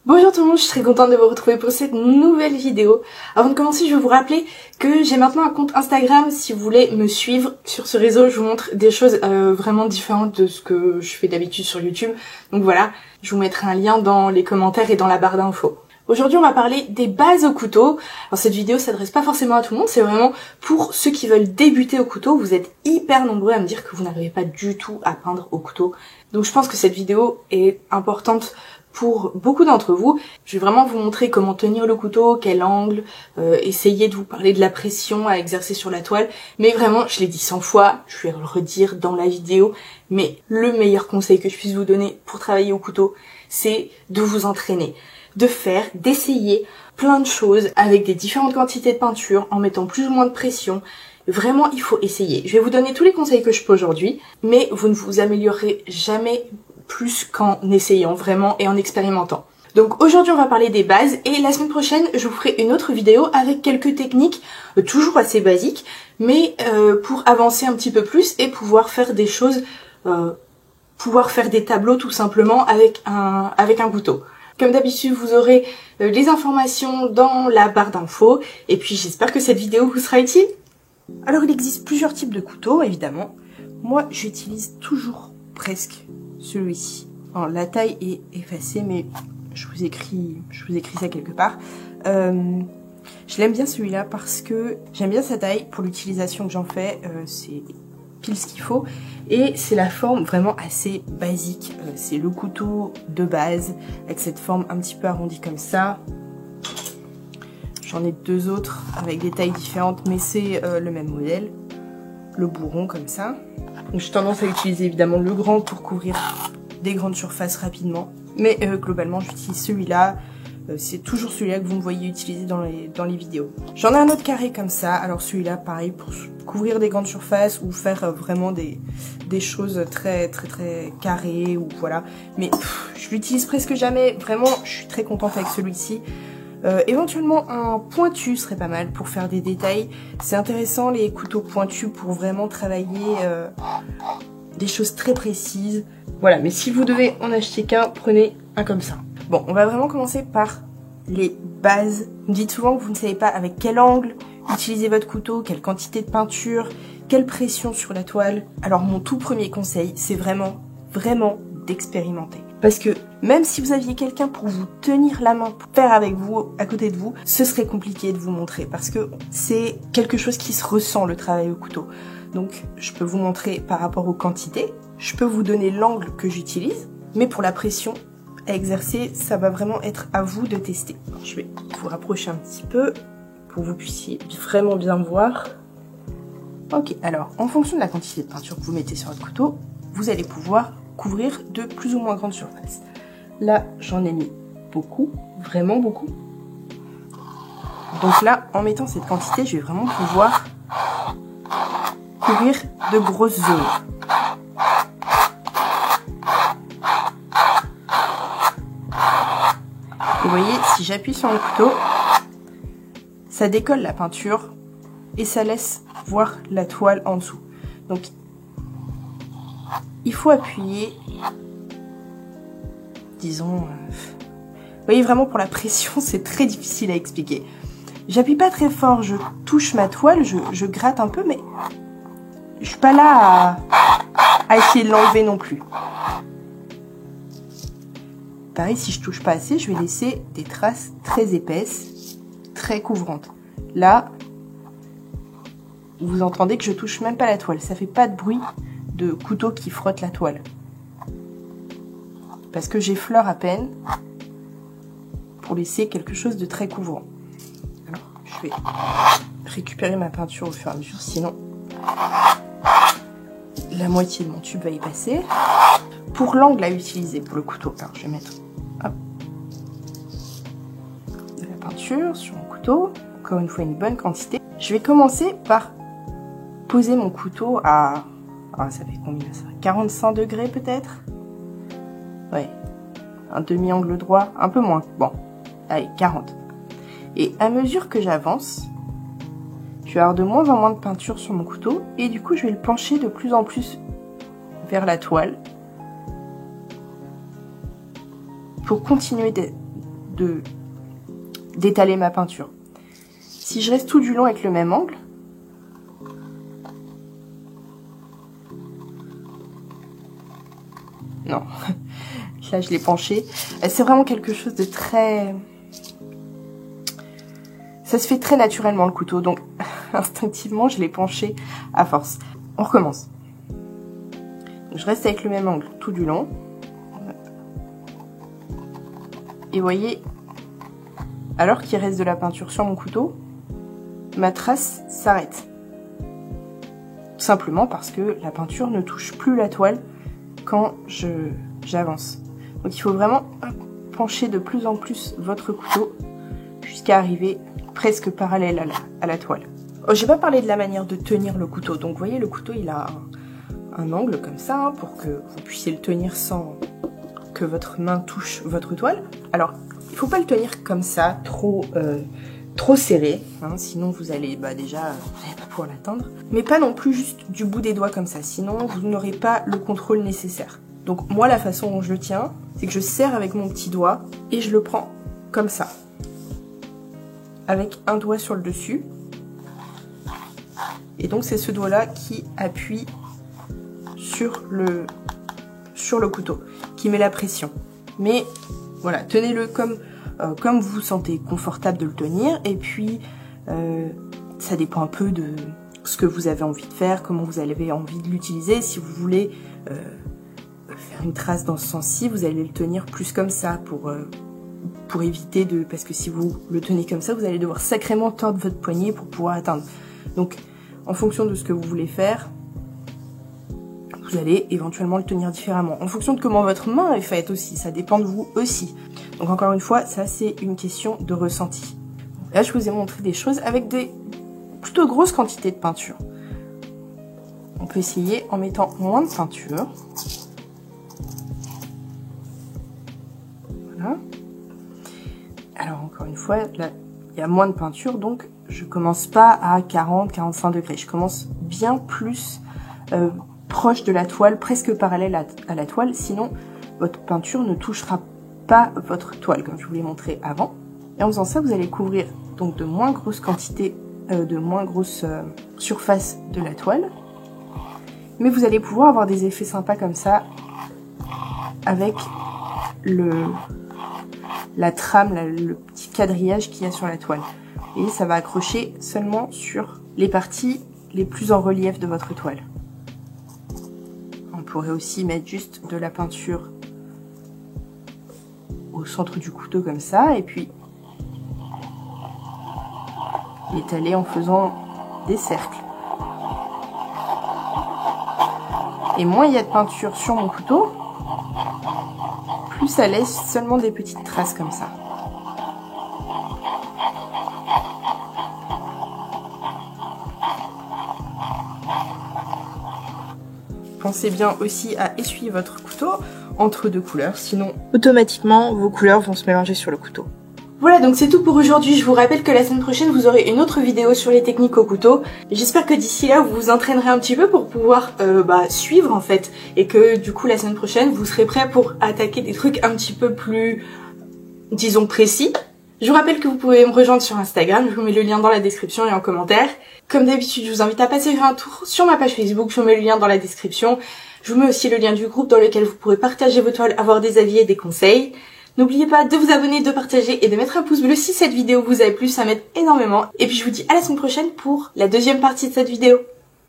Bonjour tout le monde, je suis très contente de vous retrouver pour cette nouvelle vidéo. Avant de commencer, je vais vous rappeler que j'ai maintenant un compte Instagram. Si vous voulez me suivre sur ce réseau, je vous montre des choses vraiment différentes de ce que je fais d'habitude sur YouTube. Donc voilà, je vous mettrai un lien dans les commentaires et dans la barre d'infos. Aujourd'hui, on va parler des bases au couteau. Alors cette vidéo s'adresse pas forcément à tout le monde, c'est vraiment pour ceux qui veulent débuter au couteau. Vous êtes hyper nombreux à me dire que vous n'arrivez pas du tout à peindre au couteau. Donc je pense que cette vidéo est importante pour beaucoup d'entre vous. Je vais vraiment vous montrer comment tenir le couteau, quel angle, essayer de vous parler de la pression à exercer sur la toile. Mais vraiment, je l'ai dit 100 fois, je vais le redire dans la vidéo, mais le meilleur conseil que je puisse vous donner pour travailler au couteau, c'est de vous entraîner, d'essayer plein de choses avec des différentes quantités de peinture, en mettant plus ou moins de pression. Vraiment, il faut essayer. Je vais vous donner tous les conseils que je peux aujourd'hui, mais vous ne vous améliorerez jamais plus qu'en essayant vraiment et en expérimentant. Donc aujourd'hui on va parler des bases et la semaine prochaine je vous ferai une autre vidéo avec quelques techniques toujours assez basiques mais pour avancer un petit peu plus et pouvoir faire des choses, pouvoir faire des tableaux tout simplement avec un couteau. Comme d'habitude vous aurez les informations dans la barre d'infos et puis j'espère que cette vidéo vous sera utile. Alors il existe plusieurs types de couteaux évidemment. Moi j'utilise toujours presque celui-ci. Alors la taille est effacée mais je vous écris ça quelque part. Je l'aime bien celui-là parce que j'aime bien sa taille pour l'utilisation que j'en fais. C'est pile ce qu'il faut et c'est la forme vraiment assez basique. C'est le couteau de base avec cette forme un petit peu arrondie comme ça. J'en ai deux autres avec des tailles différentes mais c'est le même modèle. Le bourron comme ça. Donc j'ai tendance à utiliser évidemment le grand pour couvrir des grandes surfaces rapidement. Mais globalement j'utilise celui-là. C'est toujours celui-là que vous me voyez utiliser dans les vidéos. J'en ai un autre carré comme ça. Alors celui-là pareil pour couvrir des grandes surfaces ou faire vraiment des choses très carrées ou voilà. Mais je l'utilise presque jamais. Vraiment je suis très contente avec celui-ci. Éventuellement un pointu serait pas mal pour faire des détails. C'est intéressant les couteaux pointus pour vraiment travailler des choses très précises. Voilà, mais si vous devez en acheter qu'un, prenez un comme ça. Bon, on va vraiment commencer par les bases. Vous me dites souvent que vous ne savez pas avec quel angle utiliser votre couteau, quelle quantité de peinture, quelle pression sur la toile. Alors mon tout premier conseil, c'est vraiment d'expérimenter. Parce que même si vous aviez quelqu'un pour vous tenir la main, pour faire avec vous, à côté de vous, ce serait compliqué de vous montrer. Parce que c'est quelque chose qui se ressent, le travail au couteau. Donc je peux vous montrer par rapport aux quantités. Je peux vous donner l'angle que j'utilise. Mais pour la pression à exercer, ça va vraiment être à vous de tester. Je vais vous rapprocher un petit peu pour que vous puissiez vraiment bien voir. Ok, alors en fonction de la quantité de peinture que vous mettez sur votre couteau, vous allez pouvoir couvrir de plus ou moins grandes surfaces. Là, j'en ai mis beaucoup, vraiment beaucoup. Donc là, en mettant cette quantité, je vais vraiment pouvoir couvrir de grosses zones. Vous voyez, si j'appuie sur le couteau, ça décolle la peinture et ça laisse voir la toile en dessous. Donc, il faut appuyer, disons, vous voyez vraiment pour la pression c'est très difficile à expliquer. J'appuie pas très fort, je touche ma toile, je gratte un peu mais je suis pas là à essayer de l'enlever non plus. Pareil, si je touche pas assez, je vais laisser des traces très épaisses, très couvrantes. Là, vous entendez que je touche même pas la toile, ça fait pas de bruit de couteau qui frotte la toile. Parce que j'effleure à peine pour laisser quelque chose de très couvrant. Alors, je vais récupérer ma peinture au fur et à mesure, sinon la moitié de mon tube va y passer. Pour l'angle à utiliser pour le couteau, alors je vais mettre de la peinture sur mon couteau, encore une fois une bonne quantité. Je vais commencer par poser mon couteau à... Ah, ça fait combien ça? 45 degrés peut-être? Ouais. Un demi-angle droit, un peu moins. Bon, allez, 40. Et à mesure que j'avance, je vais avoir de moins en moins de peinture sur mon couteau. Et du coup, je vais le pencher de plus en plus vers la toile. Pour continuer d'étaler ma peinture. Si je reste tout du long avec le même angle, non, là je l'ai penché, c'est vraiment quelque chose de très... Ça se fait très naturellement le couteau, donc instinctivement je l'ai penché à force. On recommence. Je reste avec le même angle tout du long. Et voyez, alors qu'il reste de la peinture sur mon couteau, ma trace s'arrête. Tout simplement parce que la peinture ne touche plus la toile quand j'avance. Donc il faut vraiment pencher de plus en plus votre couteau jusqu'à arriver presque parallèle à la toile. Oh, j'ai pas parlé de la manière de tenir le couteau. Donc vous voyez, le couteau il a un angle comme ça, hein, pour que vous puissiez le tenir sans que votre main touche votre toile. Alors, il faut pas le tenir comme ça, trop serré, hein, sinon vous allez déjà, vous n'allez pas pouvoir l'atteindre. Mais pas non plus juste du bout des doigts comme ça, sinon vous n'aurez pas le contrôle nécessaire. Donc moi, la façon dont je le tiens, c'est que je serre avec mon petit doigt et je le prends comme ça, avec un doigt sur le dessus. Et donc c'est ce doigt-là qui appuie sur le couteau, qui met la pression. Mais voilà, tenez-le comme vous vous sentez confortable de le tenir. Et puis ça dépend un peu de ce que vous avez envie de faire, comment vous avez envie de l'utiliser. Si vous voulez faire une trace dans ce sens-ci, vous allez le tenir plus comme ça pour éviter de... Parce que si vous le tenez comme ça, vous allez devoir sacrément tordre votre poignet pour pouvoir atteindre. Donc en fonction de ce que vous voulez faire, vous allez éventuellement le tenir différemment. En fonction de comment votre main est faite aussi, ça dépend de vous aussi. Donc encore une fois, ça c'est une question de ressenti. Là je vous ai montré des choses avec des plutôt grosses quantités de peinture. On peut essayer en mettant moins de peinture. Voilà. Alors encore une fois, là il y a moins de peinture, donc je commence pas à 40-45 degrés. Je commence bien plus proche de la toile, presque parallèle à la toile, sinon votre peinture ne touchera pas votre toile, comme je vous l'ai montré avant. Et en faisant ça, vous allez couvrir donc de moins grosses quantités, de moins grosses surfaces de la toile. Mais vous allez pouvoir avoir des effets sympas comme ça, avec la trame, le petit quadrillage qu'il y a sur la toile. Et ça va accrocher seulement sur les parties les plus en relief de votre toile. On pourrait aussi mettre juste de la peinture au centre du couteau comme ça, et puis l'étaler en faisant des cercles. Et moins il y a de peinture sur mon couteau, plus ça laisse seulement des petites traces comme ça. Pensez bien aussi à essuyer votre couteau entre deux couleurs, sinon automatiquement vos couleurs vont se mélanger sur le couteau. Voilà, donc c'est tout pour aujourd'hui. Je vous rappelle que la semaine prochaine vous aurez une autre vidéo sur les techniques au couteau. J'espère que d'ici là vous vous entraînerez un petit peu pour pouvoir suivre en fait, et que du coup la semaine prochaine vous serez prêts pour attaquer des trucs un petit peu plus, disons, précis. Je vous rappelle que vous pouvez me rejoindre sur Instagram, je vous mets le lien dans la description et en commentaire. Comme d'habitude, je vous invite à passer faire un tour sur ma page Facebook, je vous mets le lien dans la description. Je vous mets aussi le lien du groupe dans lequel vous pourrez partager vos toiles, avoir des avis et des conseils. N'oubliez pas de vous abonner, de partager et de mettre un pouce bleu si cette vidéo vous a plu, ça m'aide énormément. Et puis je vous dis à la semaine prochaine pour la deuxième partie de cette vidéo.